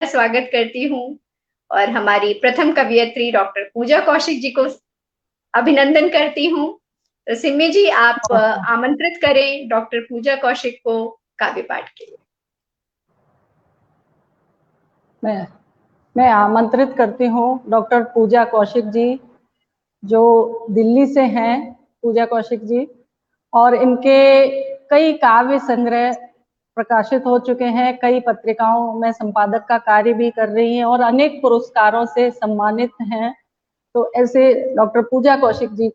स्वागत करती हूँ और हमारी प्रथम कवियत्री डॉक्टर पूजा कौशिक जी को अभिनंदन करती हूँ। तो सिम्मी जी, आप आमंत्रित करें डॉक्टर पूजा कौशिक को काव्य पाठ के लिए। मैं मैं आमंत्रित करती हूँ डॉक्टर पूजा कौशिक जी, जो दिल्ली से हैं। पूजा कौशिक जी और इनके कई काव्य संग्रह प्रकाशित हो चुके हैं, कई पत्रिकाओं में संपादक का कार्य भी कर रही हैं और अनेक पुरस्कारों से सम्मानित हैं। तो ऐसे डॉक्टर पूजा कौशिक जी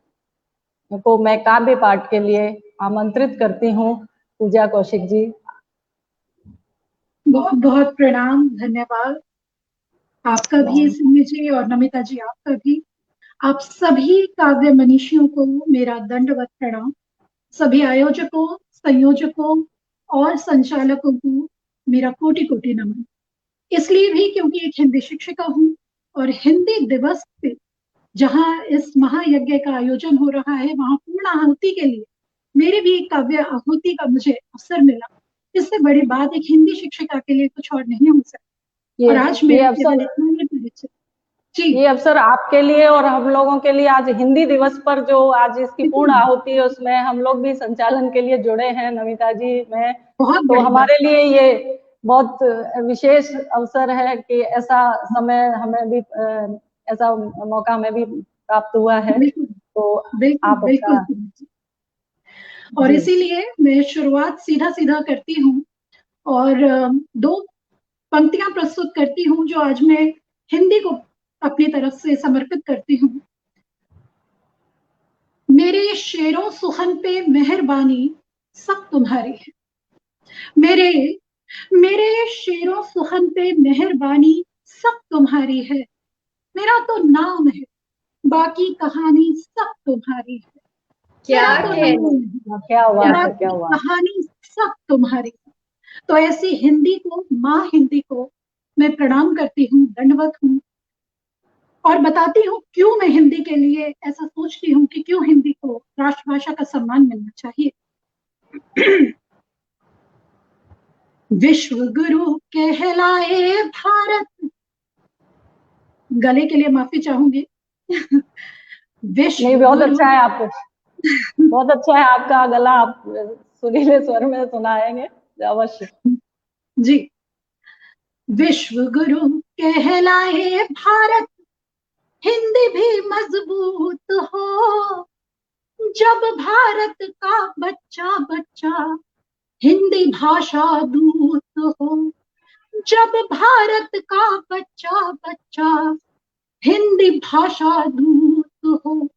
को मैं काव्य पाठ के लिए आमंत्रित करती हूँ। पूजा कौशिक जी, बहुत बहुत प्रणाम, धन्यवाद आपका भी सिम्मी जी और नमिता जी, आपका भी। आप सभी काव्य मनीषियों को मेरा दंडवत प्रणाम। सभी आयोजकों, संयोजकों और संचालकों को मेरा कोटि कोटि नमन। इसलिए भी क्योंकि एक हिंदी शिक्षिका हूँ और हिंदी दिवस पे जहाँ इस महायज्ञ का आयोजन हो रहा है, वहां पूर्ण आहुति के लिए मेरे भी एक काव्य आहुति का मुझे अवसर मिला। इससे बड़ी बात एक हिंदी शिक्षिका के लिए कुछ और नहीं हो सकती। और आज ये मेरा अवसर परिचय जी, ये अवसर आपके लिए और हम लोगों के लिए आज हिंदी दिवस पर जो आज इसकी पूर्ण आहुति है उसमें हम लोग भी संचालन के लिए जुड़े हैं, नमिता जी, मैं। बहुत तो बड़ी हमारे बात। लिए ये बहुत विशेष अवसर है कि ऐसा समय हमें भी ऐसा मौका हमें भी प्राप्त हुआ है। बिल्कुल तो बिल्कुल आप बिल्कुल। अपना और जी इसीलिए मैं शुरुआत सीधा सीधा करती हूँ और दो पंक्तियां प्रस्तुत करती हूँ जो आज मैं हिंदी को अपनी तरफ से समर्पित करती हूँ। मेरे शेरों सुखन पे मेहरबानी सब तुम्हारी है। मेरे मेरे शेरों सुखन पे मेहरबानी सब तुम्हारी है। मेरा तो नाम है, बाकी कहानी सब तुम्हारी है। क्या मेरा तो नाम कहने, है, क्या बात है, क्या बाकी बात। कहानी सब तुम्हारी है। तो ऐसी हिंदी को, माँ हिंदी को मैं प्रणाम करती हूँ, दंडवत हूँ। और बताती हूँ क्यों मैं हिंदी के लिए ऐसा सोचती हूँ कि क्यों हिंदी को राष्ट्रभाषा का सम्मान मिलना चाहिए। विश्व गुरु कहलाए भारत, गले के लिए माफी चाहूंगी। विश्व नहीं, बहुत गुरु, अच्छा है आप, बहुत अच्छा है आपका गला, आप सुरीले स्वर में सुनाएंगे अवश्य। जी, विश्व गुरु कहलाए भारत, हिंदी भी मजबूत हो। जब भारत का बच्चा बच्चा हिंदी भाषा दूत हो। जब भारत का बच्चा बच्चा हिंदी भाषा दूत हो।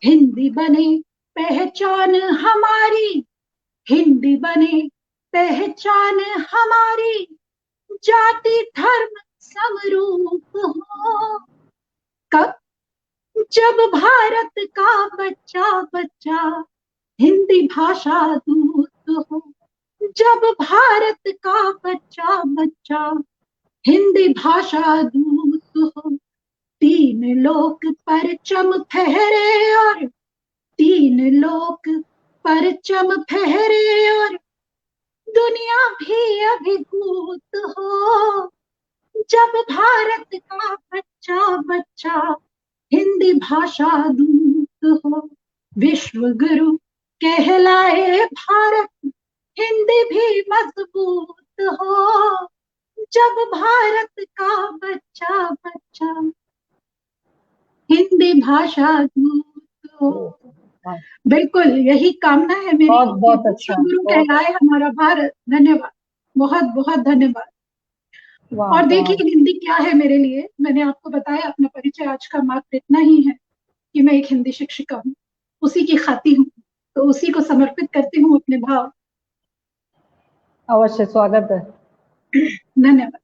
हिंदी बने पहचान हमारी, हिंदी बने पहचान हमारी। जाति धर्म समरूप हो। कब? जब भारत का बच्चा बच्चा हिंदी भाषा दूत हो। जब भारत का बच्चा बच्चा हिंदी भाषा दूत हो। तीन लोक परचम फहरे और तीन लोक परचम फहरे और दुनिया भी अभिभूत हो। जब भारत का बच्चा बच्चा हिंदी भाषा दूत हो। विश्व गुरु कहलाए भारत, हिंदी भी मजबूत हो। जब भारत का बच्चा बच्चा हिंदी भाषा दूत हो। बिल्कुल यही कामना है मेरी बहुत कि बहुत विश्व अच्छा, गुरु बहुत कहलाए हमारा भारत। धन्यवाद, बहुत बहुत धन्यवाद। वाह और वाह। देखिए हिंदी क्या है मेरे लिए, मैंने आपको बताया अपना परिचय आज का मात्र इतना ही है कि मैं एक हिंदी शिक्षिका हूँ, उसी की खाती हूँ। तो उसी को समर्पित करती हूँ अपने भाव। अवश्य, स्वागत है। धन्यवाद।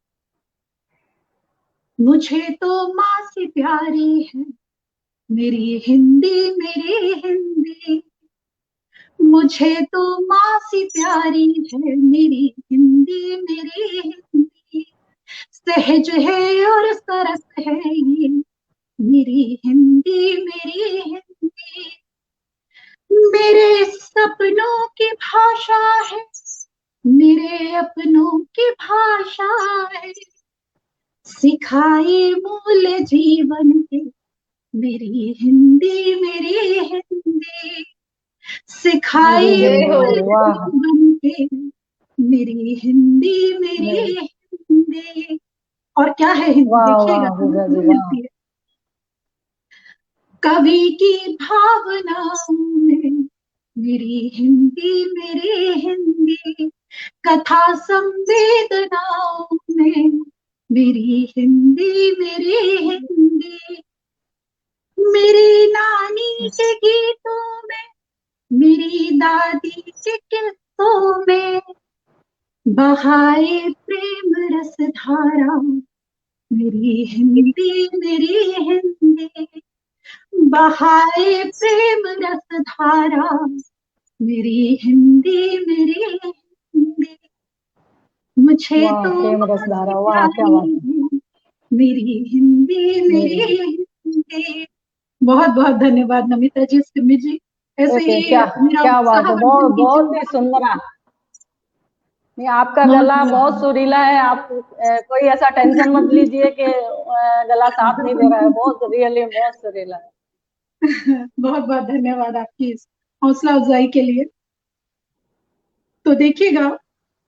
मुझे तो माँ से प्यारी है मेरी हिंदी, मेरी हिंदी। मुझे तो माँ से प्यारी है मेरी हिंदी, मेरी हिंदी। सहज है और सरस है ये मेरी हिंदी, मेरी हिंदी। मेरे सपनों की भाषा है, मेरे अपनों की भाषा है। सिखाए मूल जीवन के मेरी हिंदी मेरी हिंदी, सिखाए जय हो, मूल वाह। जीवन के मेरी हिंदी मेरी हिंदी। और क्या है हिंदी, वाह देखिएगा वाह कहाँ पूजा जी, कहाँ वाह। मिलती है। कवि की भावनाओं में मेरी हिंदी मेरी हिंदी, कथा संवेदनाओं में मेरी हिंदी मेरी हिंदी, मेरी नानी के गीतों में मेरी दादी के किस्सों में, बहाए प्रेम रस धारा मेरी हिंदी मेरी हिंदी, बहाए प्रेम रस धारा मेरी हिंदी मेरी हिंदी, मुझे वाह, तो प्रेम रस माँ से धारा, वाह क्या प्यारी बात है। है मेरी हिंदी मेरी जी। हिंदी। बहुत बहुत धन्यवाद नमिता जी, सिमी जी, ऐसे ओके, ही क्या मेरा क्या बात है, उत्साहवर्धन बहुत बहुत ही कीजिए। सुंदर। नहीं, आपका बहुत गला बहुत बहुत सुरीला है। आप कोई ऐसा टेंशन मत लीजिए कि गला साथ नहीं दे रहा है, बहुत रियली बहुत सुरीला है। बहुत बहुत धन्यवाद आपकी इस हौसला अफजाई के लिए। तो देखिएगा,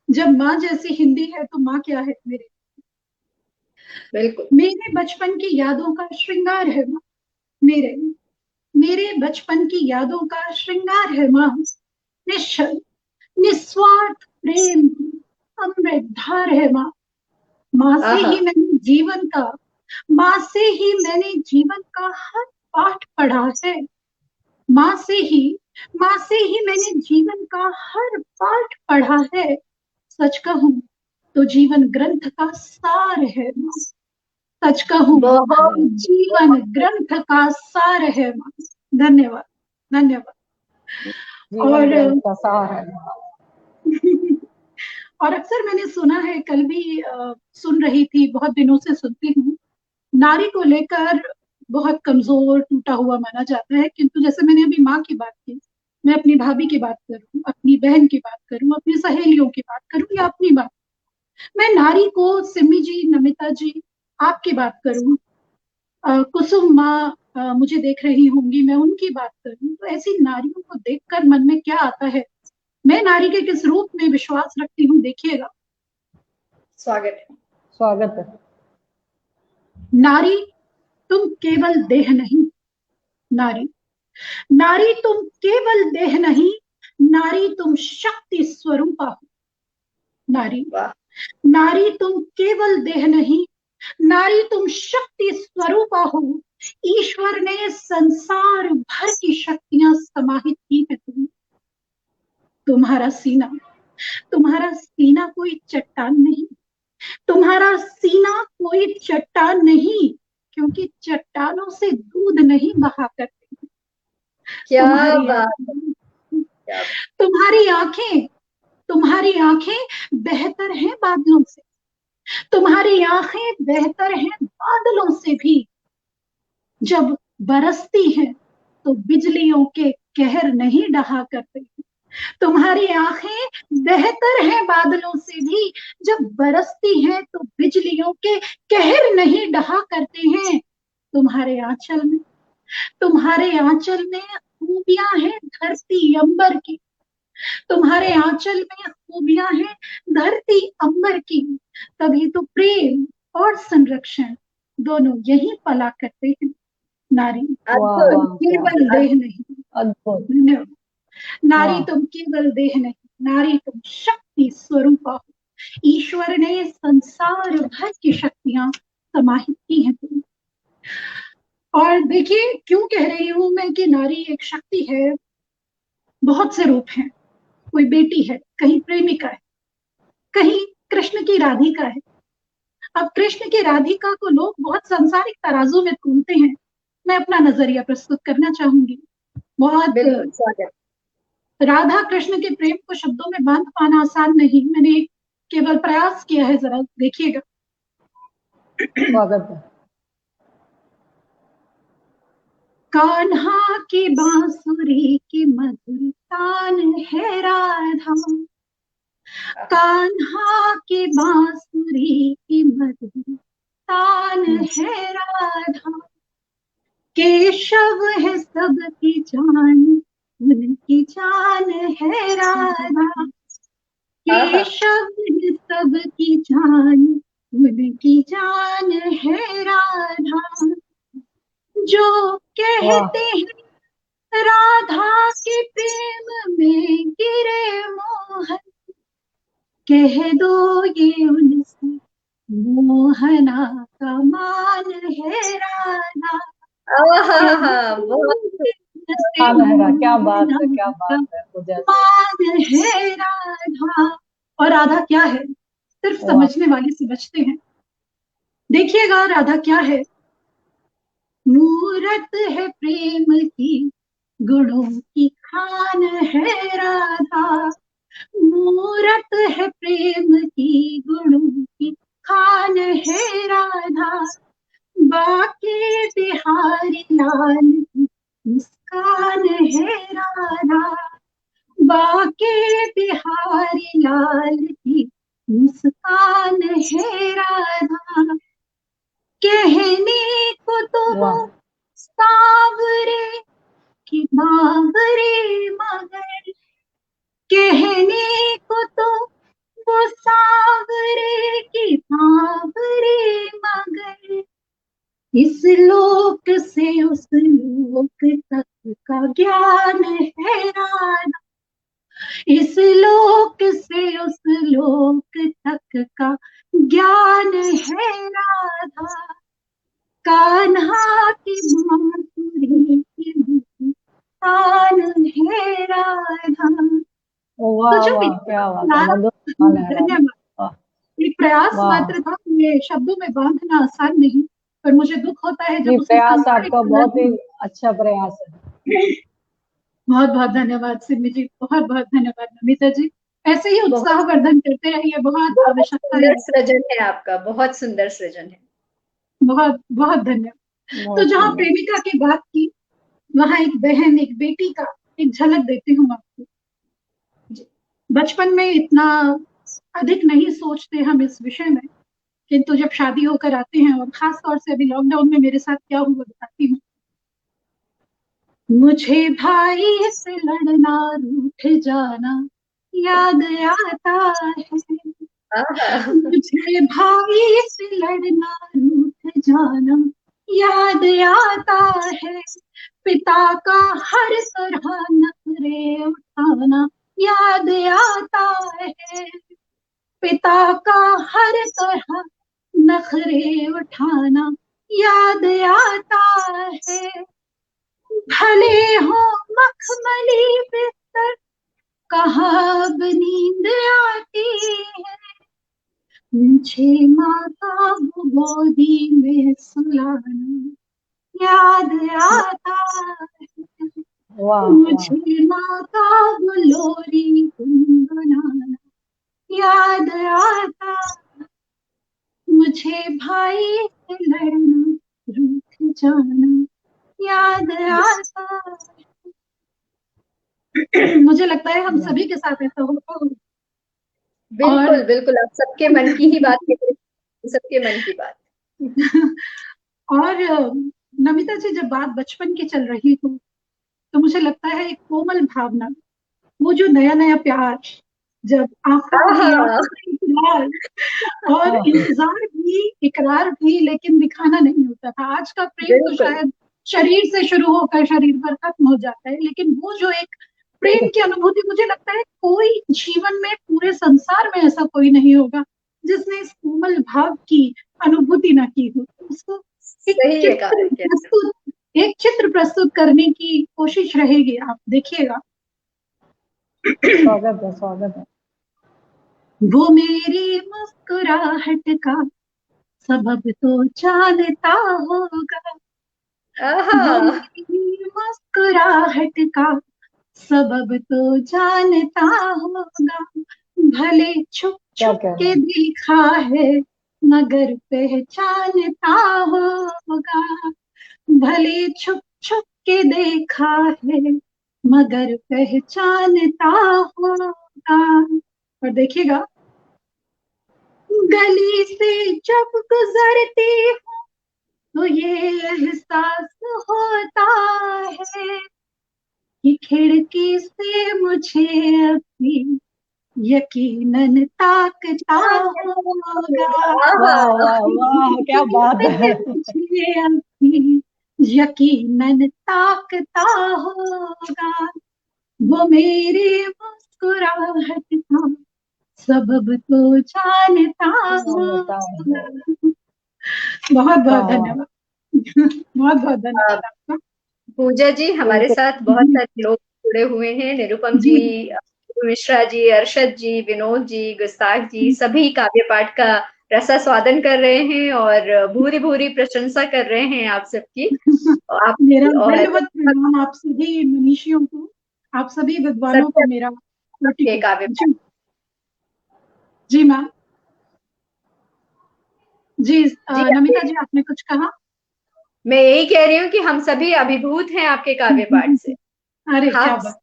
जब माँ जैसी हिंदी है तो माँ क्या है मेरे, बिल्कुल। मेरे बचपन की यादों का श्रृंगार है माँ, मेरे मेरे बचपन की यादों का श्रृंगार है माँ, निश्चल निस्वार्थ प्रेम की अमृत धार है माँ। माँ से आहा। ही मैंने जीवन का, माँ से ही मैंने जीवन का हर पाठ पढ़ा है। माँ से ही माँ से ही मैंने जीवन का हर पाठ पढ़ा है। सच कहूं तो जीवन ग्रंथ का सार है माँ, सच कहूं बहुत तो जीवन बहुत ग्रंथ का सार है माँ। धन्यवाद धन्यवाद। जीवन और ग्रंथ का सार है। और अक्सर मैंने सुना है, कल भी सुन रही थी, बहुत दिनों से सुनती हूँ, नारी को लेकर बहुत कमजोर टूटा हुआ माना जाता है। किंतु जैसे मैंने अभी माँ की बात की, मैं अपनी भाभी की बात करूं, अपनी बहन की बात करूं, अपनी सहेलियों की बात करूं या अपनी बात, मैं नारी को सिमी जी, नमिता जी, आपकी बात करूं, कुसुम माँ मुझे देख रही होंगी, मैं उनकी बात करूं, तो ऐसी नारियों को देखकर मन में क्या आता है, मैं नारी के किस रूप में विश्वास रखती हूँ, देखिएगा। स्वागत है। स्वागत है। नारी तुम केवल देह नहीं, नारी नारी तुम केवल देह नहीं, नारी तुम शक्ति स्वरूपा हो। नारी वाह। नारी तुम केवल देह नहीं, नारी तुम शक्ति स्वरूपा हो। ईश्वर ने संसार भर की शक्तियां समाहित की है तुम्हारा सीना, तुम्हारा सीना कोई चट्टान नहीं, तुम्हारा सीना कोई चट्टान नहीं, क्योंकि चट्टानों से दूध नहीं बहा करते। क्या तुम्हारी बात है, आंखें क्या बात। तुम्हारी आंखें तुम्हारी आंखें बेहतर हैं बादलों से, तुम्हारी आंखें बेहतर हैं बादलों से भी। जब बरसती हैं तो बिजलियों के कहर नहीं डहा करते। तुम्हारी आंखें बेहतर हैं बादलों से भी, जब बरसती हैं तो बिजलियों के कहर नहीं डहा करते हैं। तुम्हारे आंचल में खूबियां हैं धरती अंबर की, तुम्हारे आंचल में खूबियां हैं धरती अंबर की। तभी तो प्रेम और संरक्षण दोनों यही पला करते हैं। नारी वाह तुम अद्भुत। वाह, क्या केवल देह नहीं, अद्भुत। धन्यवाद। नारी वाह। तुम केवल देह नहीं, नारी तुम शक्ति स्वरूपा हो। ईश्वर ने संसार भर की शक्तियां समाहित की हैं तुम। और देखिए, क्यों कह रही हूं मैं कि नारी एक शक्ति है, बहुत से रूप हैं। कोई बेटी है, कहीं प्रेमिका है, कहीं कृष्ण की राधिका है। अब कृष्ण की राधिका को लोग बहुत सांसारिक तराजू में तोलते हैं, मैं अपना नजरिया प्रस्तुत करना चाहूंगी। बहुत बिल्कुल स्वागत। राधा कृष्ण के प्रेम को शब्दों में बांध पाना आसान नहीं, मैंने केवल प्रयास किया है, जरा देखिएगा। स्वागत है। कान्हा की बांसुरी की मधुर तान है राधा, कान्हा की बांसुरी की मधुर मस्तान है राधा, केशव है सबकी जान, उनकी जान है राधा। केशव है सबकी जान, उनकी जान है राधा। जो कहते हैं राधा के प्रेम में गिरे मोहन, कह दो ये उनसे मोहना का मान है राधा। क्या बात है, क्या बात है पूजा। मान है राधा। और राधा क्या है, सिर्फ समझने वाले समझते हैं। देखिएगा राधा क्या है। मूरत है प्रेम की, गुणों की खान है राधा। मूरत है प्रेम की, गुणों की खान है राधा। बाके बिहारी लाल की मुस्कान है राधा। बाके बिहारी लाल की मुस्कान है राधा। कहने को तो वो सांवरे की बावरे, मगर कहने को तो वो सांवरे की बावरे, मगर इस लोक से उस लोक तक का ज्ञान है राधा। इस लोक से उस लोक तक का ज्ञान है राधा। कान्हा की बांसुरी की मुस्कान है राधा। तो जो धन्यवाद। एक प्रयास मात्र था, ये शब्दों में बांधना आसान नहीं, पर मुझे दुख होता है जब प्रयास आपका बहुत ही अच्छा प्रयास है। बहुत बहुत धन्यवाद सिमी जी, बहुत बहुत धन्यवाद नमिता जी। ऐसे ही उत्साहवर्धन करते रहिए, बहुत आवश्यकता है। सृजन है आपका, बहुत सुंदर सृजन है। बहुत बहुत धन्यवाद। तो जहाँ प्रेमिका की बात की, वहां एक बहन, एक बेटी का एक झलक देती हूँ आपको। बचपन में इतना अधिक नहीं सोचते हम इस विषय में, किंतु जब शादी होकर आते हैं, और खास तौर से अभी लॉकडाउन में मेरे साथ क्या हुआ बताती हूँ। मुझे भाई से लड़ना, रूठ जाना याद आता है। मुझे भाई से लड़ना, रूठ जाना याद आता है। पिता का हर तरह नखरे उठाना याद आता है। पिता का हर तरह नखरे उठाना याद आता है। भले हो मखमली बिस्तर, कहाँ अब नींद आती है। मुझे माँ का गोदी में सुलाना याद आता है। मुझे माँ का लोरी गुनगुनाना याद आता। मुझे भाई से लड़ना, रूठ जाना याद आता। मुझे लगता है हम सभी के साथ ऐसा होता होगा। बिल्कुल बिल्कुल, आप सबके मन की ही बात है, सबके मन की बात। और नमिता जी, जब बात बचपन की चल रही हो, तो मुझे लगता है एक कोमल भावना, वो जो नया नया प्यार, जब आंखों में और इंतजार भी, इकरार भी, लेकिन दिखाना नहीं होता था। आज का प्रेम तो शायद शरीर से शुरू होकर शरीर पर खत्म हो जाता है, लेकिन वो जो एक प्रेम की अनुभूति, मुझे लगता है कोई जीवन में, पूरे संसार में ऐसा कोई नहीं होगा जिसने इस कोमल भाव की अनुभूति ना की हो। उसको एक चित्र प्रस्तुत करने की कोशिश रहेगी, आप देखिएगा। स्वागत है, स्वागत है। वो मेरी मुस्कुराहट का सबब तो जानता होगा। वो मेरी मुस्कुराहट का सबब तो जानता होगा। भले छुप छुप के देखा है, मगर पहचानता होगा। भले छुप छुप के देखा है, मगर पहचानता होगा। और देखिएगा, गली से जब गुजरती हूँ तो ये एहसास होता है कि खिड़की से मुझे अभी यकीनन ताकता होगा। वाह वाह वाह, क्या बात है। मुझे अभी यकीनन ताकता होगा, वो मेरी मुस्कुराहट का सबब तो जानता होगा। बहुत बहुत धन्यवाद। बहुत बहुत धन्यवाद आपका। पूजा जी, हमारे साथ बहुत सारे लोग जुड़े हुए हैं, निरुपम जी, मिश्रा जी, अरशद जी, विनोद जी, गुस्ताख जी, सभी काव्य पाठ का रसास्वादन कर रहे हैं और भूरी भूरी प्रशंसा कर रहे हैं आप सबकी। आप मेरा और दंडवत प्रणाम आप सभी मनीषियों को, आप सभी विद्वानों को मेरा कोटि के काव्य पाठ। जी मैम। जी जी, नमिता जी, आपने कुछ कहा? मैं यही कह रही हूँ कि हम सभी अभिभूत हैं आपके काव्य पाठ से। अरे क्या आप बात।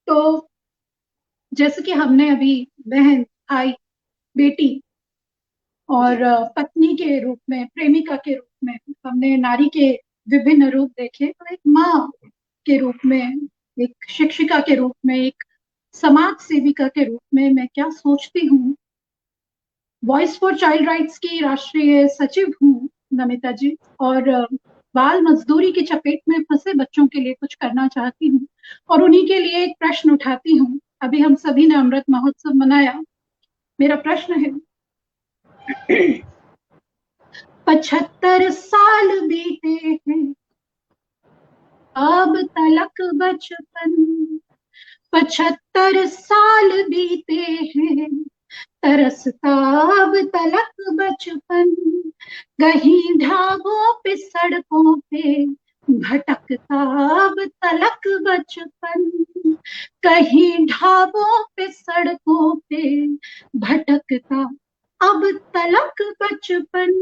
तो जैसे कि हमने अभी बहन, भाई, बेटी और पत्नी के रूप में, प्रेमिका के रूप में हमने नारी के विभिन्न रूप देखे, तो एक माँ के रूप में, एक शिक्षिका के रूप में, एक समाज सेविका के रूप में मैं क्या सोचती हूँ। वॉइस फॉर चाइल्ड राइट्स की राष्ट्रीय सचिव हूँ नमिता जी, और बाल मजदूरी की चपेट में फंसे बच्चों के लिए कुछ करना चाहती हूँ, और उन्हीं के लिए एक प्रश्न उठाती हूँ। अभी हम सभी ने अमृत महोत्सव मनाया। मेरा प्रश्न है, 75 साल बीते हैं अब तलक बचपन, 75 साल बीते हैं तरसता अब तलक बचपन, कहीं ढाबों पे सड़कों पे भटकता अब तलक बचपन, कहीं ढाबों पे सड़कों पे भटकता अब तलक बचपन,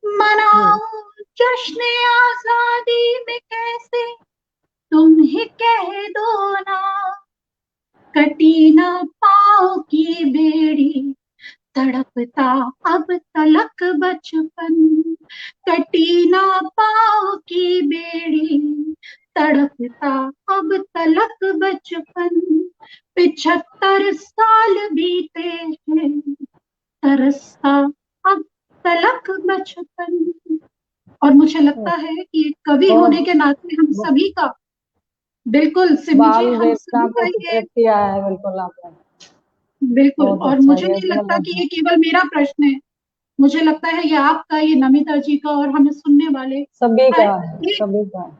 मनाओ जश्न आजादी में कैसे तुम ही कह दो ना, कटी ना पाँव की बेड़ी तड़पता अब तलक बचपन, कटी ना पाँव की बेड़ी तड़पता अब तलक बचपन, 75 साल बीते हैं तरसता अब तलक बचपन। और मुझे लगता है कि कवि होने के नाते हम सभी का, बिल्कुल सिमी जी, बाल हम देवता सभी को का ये, चित्रित किया है बिल्कुल आपने। बिल्कुल। बहुत और अच्छा, मुझे ये नहीं लगता कि गलत है। ये केवल मेरा प्रश्न है, मुझे लगता है ये आपका, ये नमिता जी का, और हमें सुनने वाले सभी हर का है, एक, सभी का है।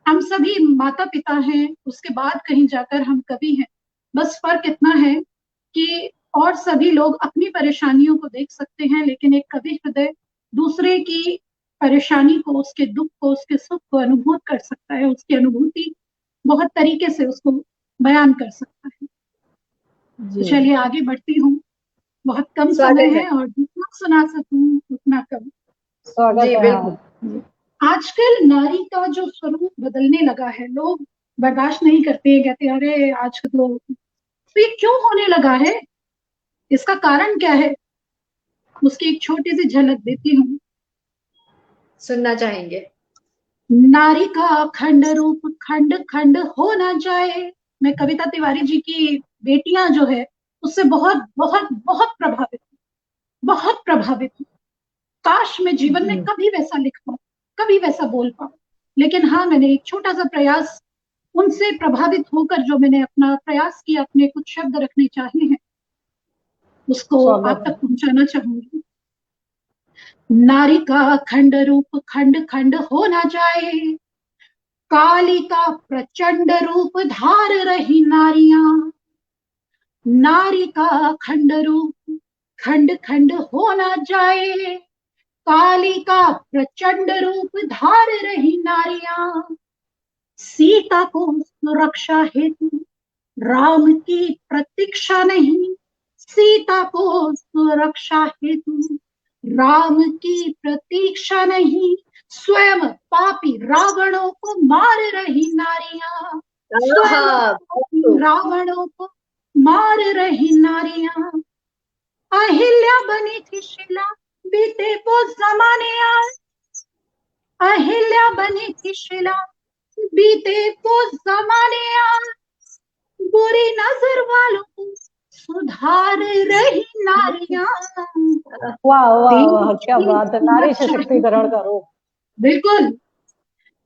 हम सभी माता पिता हैं, उसके बाद कहीं जाकर हम कवि हैं। बस फर्क इतना है कि और सभी लोग अपनी परेशानियों को देख सकते हैं, लेकिन एक कवि हृदय दूसरे की परेशानी को, उसके दुख को, उसके सुख को अनुभूत कर सकता है, उसकी अनुभूति बहुत तरीके से उसको बयान कर सकता है। तो जी, चलिए आगे बढ़ती हूँ, बहुत कम समय स्वागत है। है और जितना सुना सकूं उतना कम। स्वागत जी है बिल्कुल। आप। आजकल नारी का जो स्वरूप बदलने लगा है, लोग बर्दाश्त नहीं करते हैं, कहते हैं अरे आजकल तो ये क्यों होने लगा है, इसका कारण क्या है। उसकी एक छोटी सी झलक देती हूँ। सुनना चाहेंगे। नारी का अखंड रूप खंड खंड हो ना जाए। मैं कविता तिवारी जी की बेटियां जो है उससे बहुत बहुत बहुत प्रभावित हूँ, बहुत प्रभावित हूँ। काश मैं जीवन में जी, कभी वैसा लिख पाऊं, कभी वैसा बोल पाऊं। लेकिन हाँ, मैंने एक छोटा सा प्रयास, उनसे प्रभावित होकर जो मैंने अपना प्रयास किया, अपने कुछ शब्द रखने चाहे हैं, उसको आप स्वागत तक है। पहुंचाना चाहूंगी। नारी का खंड रूप खंड खंड हो ना जाए, काली का प्रचंड रूप धार रही नारियां, नारी का खंड रूप खंड खंड हो ना जाए, काली का प्रचंड रूप धार रही नारियां, सीता को सुरक्षा हेतु राम की प्रतीक्षा नहीं, सीता को सुरक्षा हेतु राम की प्रतीक्षा नहीं, स्वयं पापी रावणों को मार रही नारियां, स्वयं हाँ, पापी रावणों को मार रही नारियां, अहिल्या बनी थी शिला, बीते वो जमाने आज, अहिल्या बनी थी शिला, बीते वो जमाने आज, बुरी नजर वालों को सुधार रही नारियां। वाह वाह वाह, देश क्या की बात है, नारी सुरक्षा सशक्तिकरण हित, का रूप। बिल्कुल,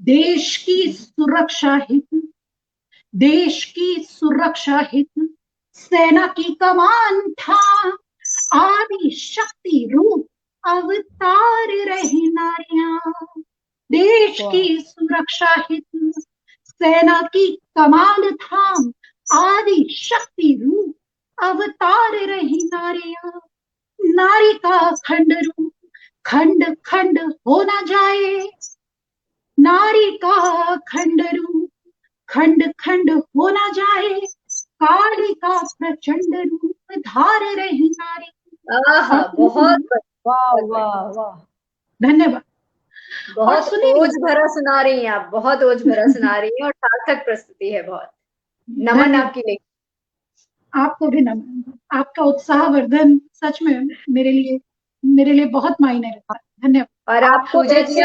देश की सुरक्षा हित, देश की सुरक्षा हित सेना की कमान था, आदि शक्ति रूप अवतार रही नारियां। देश की सुरक्षा हित सेना की कमान थाम, आदि शक्ति रूप अवतार रही नारियां। नारी का खंड रूप खंड खंड हो न जाए, नारी का खंड रूप खंड खंड हो न जाए, काली का प्रचंड रूप धार रही नारी। आहा, और बहुत वाह बहुत वाह वाह। धन्यवाद। और बहुत सुनिए, ओज भरा सुना रही हैं आप, बहुत ओज भरा सुना रही हैं और सार्थक प्रस्तुति है बहुत। नमन धन्यवाद, आपकी लेख। आपको भी नमन। आपका उत्साहवर्धन सच में मेरे लिए बहुत मायने रखता है। धन्यवाद। और आप आपको पूजा देख जी, के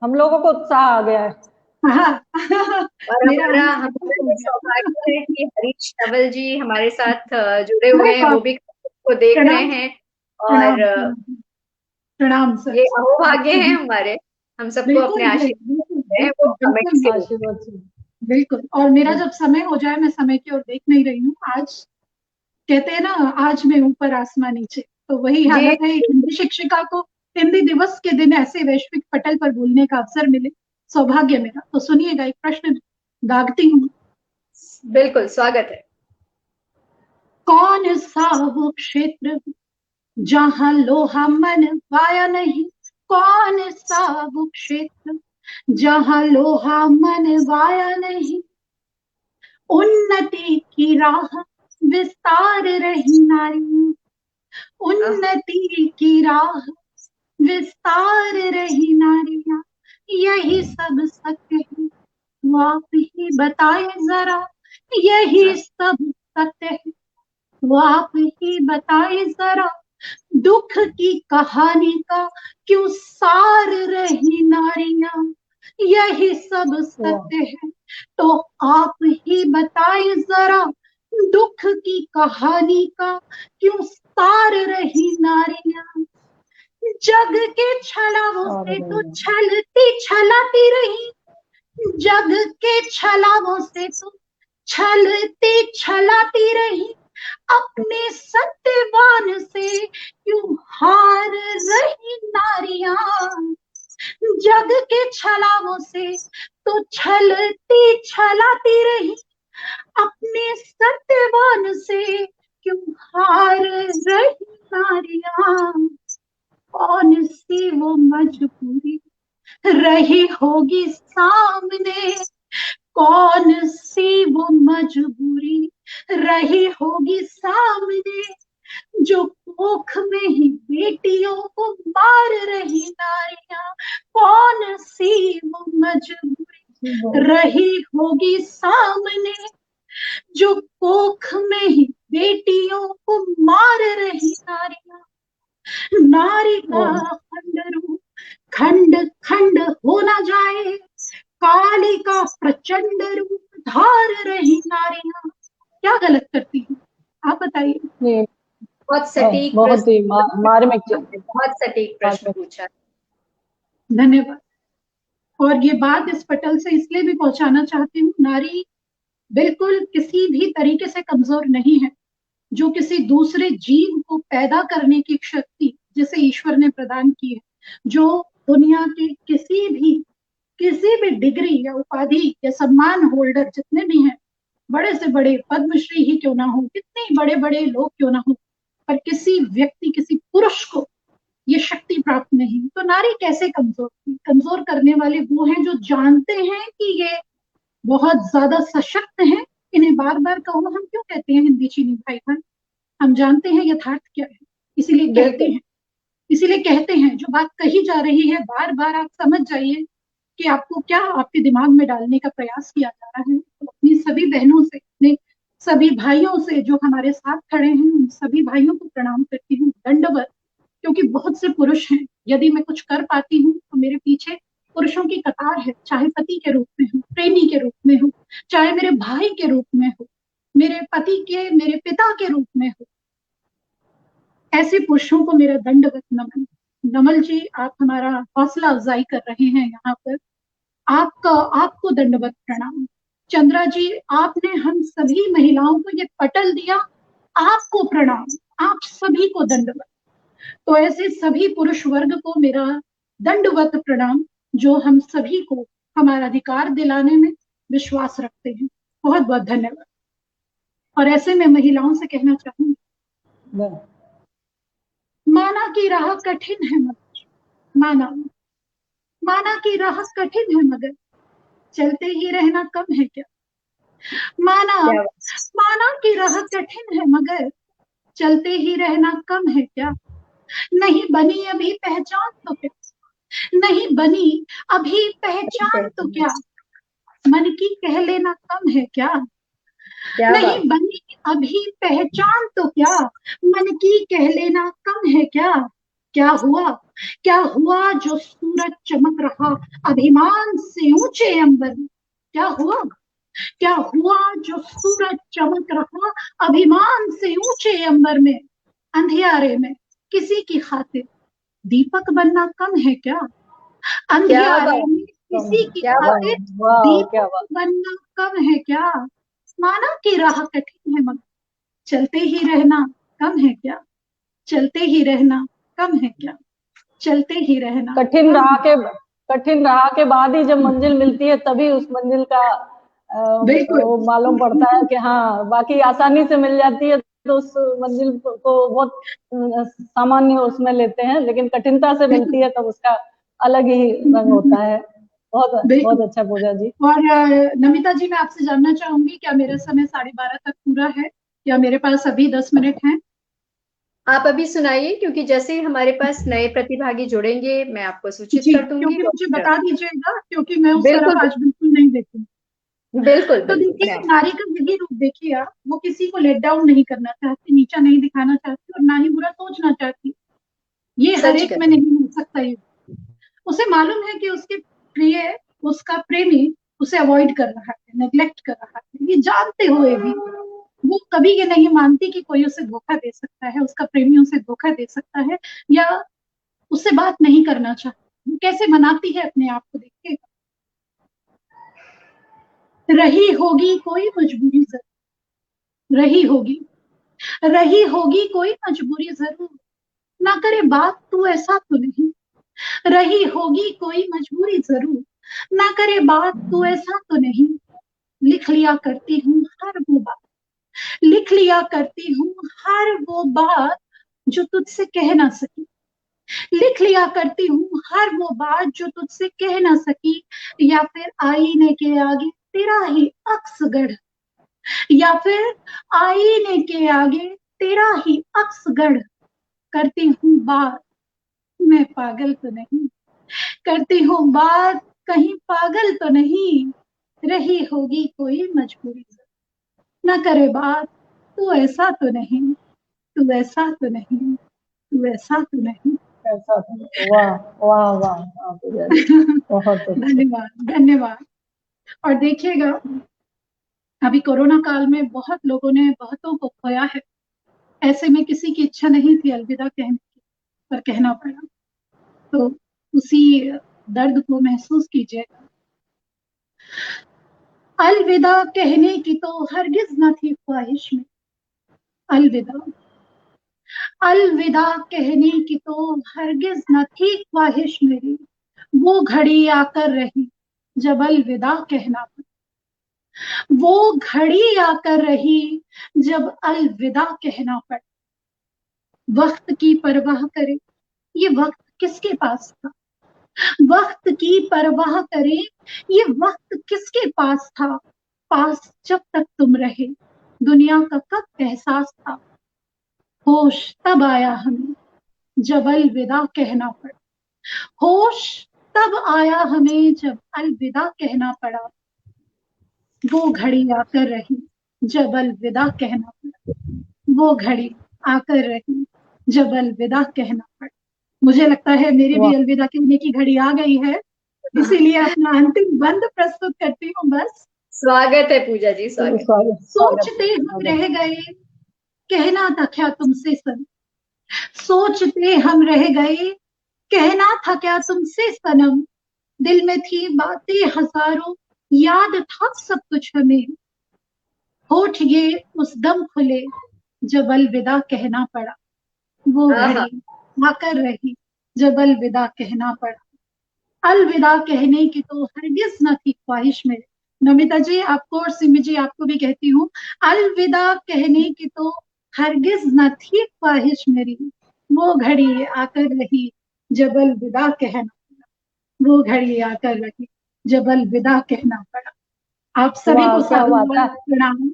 हम लोगों को उत्साह आ गया है। हाँ और मेरा हमारा आना हमारा हो ये गया। सौभाग्य है कि हरीश नवल जी हमारे साथ जुड़े अरे हुए हैं, वो बाप, भी को देख रहे प्रणाम हैं। और प्रणाम प्रणाम प्रणाम सर। ये अहोभाग्य आपको है भी हमारे, हम सबको अपने बिल्कुल आशीर्वाद बिल्कुल देते हैं बिल्कुल वो बिल्कुल कमेंट्स के रूप में। आशीर्वाद से। बिल्कुल। और मेरा जब समय हो जाए, मैं समय की ओर देख नहीं रही हूँ आज। कहते हैं ना, आज मैं ऊपर आसमां नीचे, तो वही जी, हालत है। एक हिंदी शिक्षिका को हिंदी दिवस के दिन ऐसे वैश्विक पटल पर बोलने का अवसर मिले, सौभाग्य मेरा। तो सुनिएगा, एक प्रश्न दागती हूँ। बिल्कुल स्वागत है। कौन सा वो क्षेत्र जहां लोहा मनवाया नहीं, कौन सा वो क्षेत्र जहां लोहा मनवाया नहीं, उन्नति की राह विस्तार रही नारी, उन्नति की राह विस्तार रही नारियां। यही सब सत्य है, वो आप ही बताए जरा, यही सब सत्य है, वो आप ही बताए जरा, दुख की कहानी का क्यों सार रही नारियां। यही सब सत्य है, तो आप ही बताए जरा, दुख की कहानी का क्यों सार रही नारियां। जग के छलावों से तो छलती छलाती रही, जग के छलावों से तो छलती छलाती रही, अपने सत्यवान से क्यों हार रही नारियां। जग के छलावों से तो छलती छलाती रही, अपने सत्यवान से क्यों हार रही नारियां। कौन सी वो मजबूरी रही होगी सामने, कौन सी वो मजबूरी रही होगी सामने, जो कोख में ही बेटियों को मार रही नारियां। कौन सी वो मजबूरी रही होगी सामने, जो कोख में ही बेटियों को मार रही नारियां। नारी का खंड रूप खंड खंड हो ना जाए, काली का प्रचंड रूप धार रही नारियां। क्या गलत करती हूँ, आप बताइए। ये बहुत सटीक बहुत ही प्रश्न, मार्मिक। आपने बहुत सटीक प्रश्न पूछा। धन्यवाद। और ये बात इस पटल से इसलिए भी पहुंचाना चाहती हूँ, नारी बिल्कुल किसी भी तरीके से कमजोर नहीं है। जो किसी दूसरे जीव को पैदा करने की शक्ति जिसे ईश्वर ने प्रदान की है, जो दुनिया के किसी भी डिग्री या उपाधि या सम्मान होल्डर जितने भी हैं, बड़े से बड़े पद्मश्री ही क्यों ना हो, कितने बड़े बड़े लोग क्यों ना हो, पर किसी व्यक्ति, किसी पुरुष को ये शक्ति प्राप्त नहीं। तो नारी कैसे कमजोर? कमजोर करने वाले वो हैं जो जानते हैं कि ये बहुत ज्यादा सशक्त हैं। इन्हें बार बार कहो, हम क्यों कहते हैं हिंदी चीनी भाई बहन, हम जानते हैं यथार्थ क्या है, इसीलिए कहते बिल्कुल हैं। इसीलिए कहते हैं, जो बात कही जा रही है बार बार आप समझ जाइए कि आपको क्या आपके दिमाग में डालने का प्रयास किया जा रहा है। तो अपनी सभी बहनों से, अपने सभी भाइयों से जो हमारे साथ खड़े हैं, उन सभी भाइयों को प्रणाम करती हूँ, दंडवत। क्योंकि बहुत से पुरुष हैं, यदि मैं कुछ कर पाती हूँ तो मेरे पीछे पुरुषों की कतार है, चाहे पति के रूप में हो, प्रेमी के रूप में हो, चाहे मेरे भाई के रूप में हो, मेरे पति के, मेरे पिता के रूप में हो। ऐसे पुरुषों को मेरा दंडवत नमन। नमल जी, आप हमारा हौसला अफजाई कर रहे हैं यहाँ पर, आपको दंडवत प्रणाम। चंद्रा जी, आपने हम सभी महिलाओं को ये पटल दिया, आपको प्रणाम, आप सभी को दंडवत। तो ऐसे सभी पुरुष वर्ग को मेरा दंडवत प्रणाम, जो हम सभी को हमारा अधिकार दिलाने में विश्वास रखते हैं। बहुत बहुत धन्यवाद। और ऐसे में महिलाओं से कहना चाहूंगी, माना की राह कठिन है मगर, माना की राह कठिन है मगर चलते ही रहना कम है क्या। माना की राह कठिन है मगर चलते ही रहना कम है क्या। नहीं बनी अभी पहचान तो क्या, नहीं बनी अभी पहचान तो क्या, मन की कह लेना कम है क्या। नहीं बनी अभी पहचान तो क्या, मन की कह लेना कम है क्या। क्या हुआ जो सूरज चमक रहा अभिमान से ऊंचे अंबर में। क्या हुआ जो सूरज चमक रहा अभिमान से ऊंचे अंबर में। अंधियारे में किसी की खातिर दीपक बनना कम है क्या। अंधियारे में किसी की खातिर दीपक बनना कम है क्या। माना की राह कठिन है मगर चलते ही रहना कम है क्या। चलते ही रहना कम है क्या। चलते ही रहना कठिन राह के बाद ही जब मंजिल मिलती है, तभी उस मंजिल का वो मालूम पड़ता है कि हाँ, बाकी आसानी से मिल जाती है तो उस मंजिल को बहुत सामान्य उसमें लेते हैं, लेकिन कठिनता से मिलती है तब उसका अलग ही रंग होता है। बहुत अच्छा पूजा जी। और नमिता जी, मैं आपसे जानना चाहूंगी, क्या मेरा समय 12:30 तक पूरा है या मेरे पास अभी 10 मिनट हैं। आप अभी सुनाइए, क्योंकि जैसे ही हमारे पास नए प्रतिभागी जुड़ेंगे मैं आपको सूचित कर दूंगी। क्योंकि मुझे बता दीजिएगा, क्योंकि मैं उस तरफ आज बिल्कुल नहीं देखूंगी। बिल्कुल। तो देखिए, नारी का यही रूप देखिए आप, वो किसी को लेट डाउन नहीं करना चाहती, नीचा नहीं दिखाना चाहती और ना ही बुरा सोचना चाहती। ये हर एक में नहीं हो सकता। ये उसे मालूम है कि उसके प्रिय, उसका प्रेमी उसे अवॉइड कर रहा है, नेग्लेक्ट कर रहा है। ये जानते हुए भी वो कभी ये नहीं मानती कि कोई उसे धोखा दे सकता है, उसका प्रेमी उसे धोखा दे सकता है या उससे बात नहीं करना चाहती। वो कैसे मनाती है अपने आप को, देखिएगा। रही होगी कोई मजबूरी जरूर, रही होगी कोई मजबूरी जरूर, ना करे बात तू ऐसा तो नहीं। रही होगी कोई मजबूरी जरूर, ना करे बात तू ऐसा तो नहीं। लिख लिया करती हूँ हर वो बात, लिख लिया करती हूँ हर वो बात जो तुझसे कह ना सकी। लिख लिया करती हूँ हर वो बात जो तुझसे कह ना सकी। या फिर आईने के आगे तेरा ही अक्स गढ़, या फिर आईने के आगे तेरा ही अक्स गढ़। करती हूँ बात मैं पागल तो नहीं, करती हूँ बात कहीं पागल तो नहीं। रही होगी कोई मजबूरी ना करे बात तू ऐसा तो नहीं, तू ऐसा तो नहीं, तू ऐसा तो नहीं। वाह वाह वाह, बहुत धन्यवाद धन्यवाद। और देखिएगा, अभी कोरोना काल में बहुत लोगों ने बहुतों को खोया है। ऐसे में किसी की इच्छा नहीं थी अलविदा कहने की, पर कहना पड़ा। तो उसी दर्द को महसूस कीजिएगा। अलविदा कहने की तो हरगिज न थी ख्वाहिश में, अलविदा, अलविदा कहने की तो हरगिज न थी ख्वाहिश मेरी। वो घड़ी आकर रही जब अलविदा कहना पड़ा, वो घड़ी आकर रही जब अलविदा कहना पड़ा। वक्त की परवाह करे ये वक्त किसके पास था, वक्त की परवाह करे ये वक्त किसके पास था। पास जब तक तुम रहे दुनिया का कब एहसास था। होश तब आया हमें जब अलविदा कहना पड़ा, होश तब आया हमें जब अलविदा कहना पड़ा। वो घड़ी आकर रही जब अलविदा कहना पड़ा। वो घड़ी आकर रही जब अलविदा कहना पड़ा। मुझे लगता है मेरी भी अलविदा कहने की घड़ी आ गई है, इसीलिए अपना अंतिम बंद प्रस्तुत करती हूँ बस। स्वागत है पूजा जी, स्वागत। सोचते हम रह गए कहना था क्या तुमसे सनम, सोचते हम रह गए कहना था क्या तुमसे सनम, दिल में थी बातें हजारों याद था सब कुछ हमें, होठ ये उस दम खुले जब अलविदा कहना पड़ा। वो घड़ी आकर रही जब अलविदा कहना पड़ा। अलविदा कहने की तो हरगिज न थी ख्वाहिश मेरे। नमिता जी आपको और सिमी जी आपको भी कहती हूँ, अलविदा कहने की तो हरगिज न थी ख्वाहिश मेरी। वो घड़ी आकर रही जब अलविदा कहना पड़ा। वो घड़ी आकर रही जब अलविदा कहना पड़ा। आप सभी को सादर प्रणाम।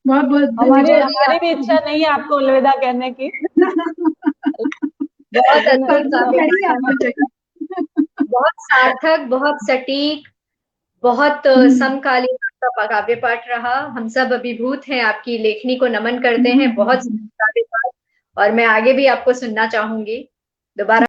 बहुत बहुत हमारी भी इच्छा नहीं है आपको अलविदा कहने की। बहुत अद्भुत, बहुत सार्थक, बहुत सटीक, बहुत समकालीन आपका काव्य पाठ रहा। हम सब अभिभूत हैं, आपकी लेखनी को नमन करते हैं। बहुत काव्य पाठ, और मैं आगे भी आपको सुनना चाहूंगी दोबारा।